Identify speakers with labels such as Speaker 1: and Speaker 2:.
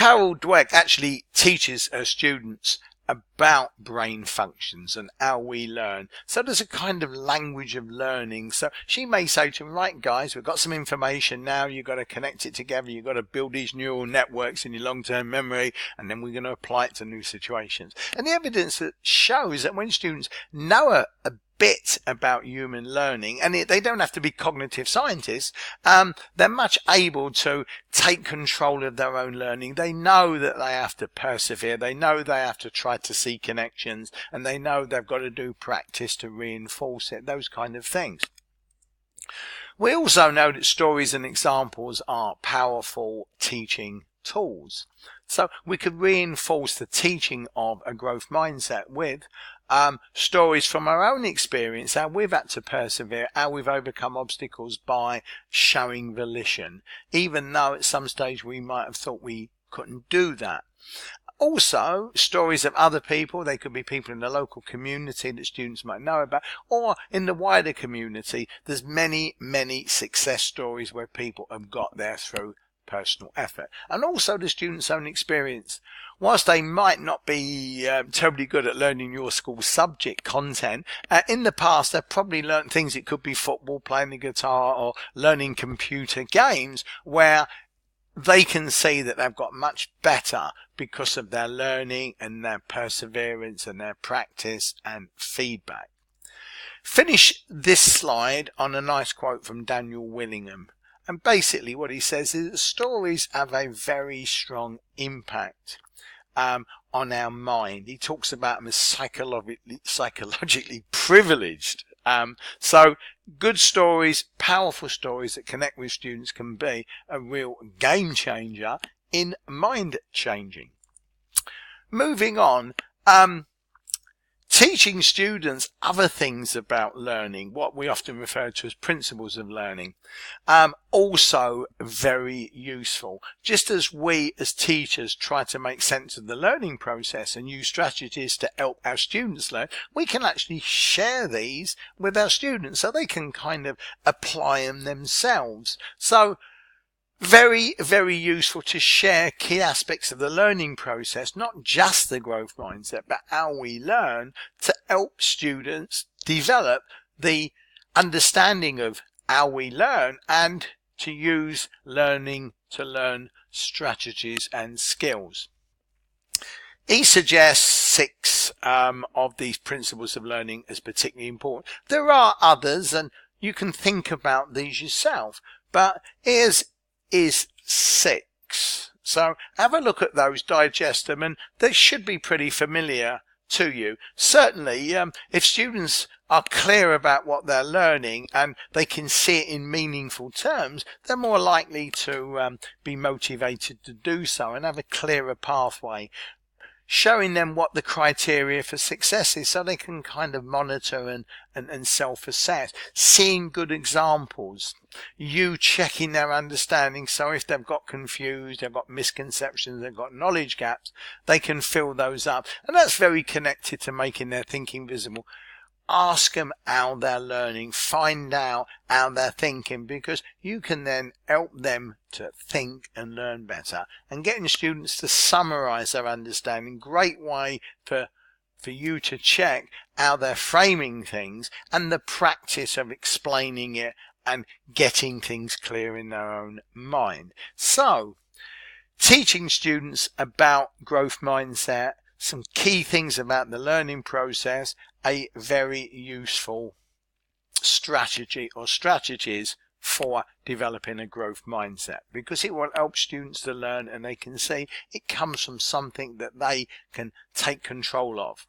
Speaker 1: Carol Dweck actually teaches her students about brain functions and how we learn. So there's a kind of language of learning. So she may say to them, right guys, we've got some information now, you've got to connect it together, you've got to build these neural networks in your long-term memory, and then we're going to apply it to new situations. And the evidence that shows that when students know a bit about human learning, and they don't have to be cognitive scientists, they're much able to take control of their own learning. They know that they have to persevere, they know they have to try to see connections, and they know they've got to do practice to reinforce it, those kind of things. We also know that stories and examples are powerful teaching tools. So we could reinforce the teaching of a growth mindset with stories from our own experience, how we've had to persevere, how we've overcome obstacles by showing volition, even though at some stage we might have thought we couldn't do that. Also, stories of other people. They could be people in the local community that students might know about, or in the wider community. There's many success stories where people have got there through personal effort, and also the students' own experience. Whilst they might not be terribly good at learning your school subject content, in the past they've probably learnt things. It could be football, playing the guitar, or learning computer games, where they can see that they've got much better because of their learning and their perseverance and their practice and feedback. Finish this slide on a nice quote from Daniel Willingham. And basically what he says is that stories have a very strong impact on our mind. He talks about them as psychologically privileged. So good stories, powerful stories that connect with students can be a real game changer in mind changing. Moving on, teaching students other things about learning, what we often refer to as principles of learning, also very useful. Just as we as teachers try to make sense of the learning process and use strategies to help our students learn, we can actually share these with our students so they can kind of apply them themselves. So very useful to share key aspects of the learning process, not just the growth mindset, but how we learn, to help students develop the understanding of how we learn and to use learning to learn strategies and skills. He suggests 6 of these principles of learning as particularly important. There are others, and you can think about these yourself, but here's 6. So have a look at those, digest them, and they should be pretty familiar to you. Certainly, if students are clear about what they're learning and they can see it in meaningful terms, they're more likely to be motivated to do so and have a clearer pathway. Showing them what the criteria for success is so they can kind of monitor and self-assess. Seeing good examples. You checking their understanding, so if they've got confused, they've got misconceptions, they've got knowledge gaps, they can fill those up. And that's very connected to making their thinking visible. Ask them how they're learning, find out how they're thinking, because you can then help them to think and learn better. And getting students to summarize their understanding, great way for you to check how they're framing things and the practice of explaining it and getting things clear in their own mind. So, teaching students about growth mindset, some key things about the learning process, a very useful strategy or strategies for developing a growth mindset, because it will help students to learn and they can see it comes from something that they can take control of.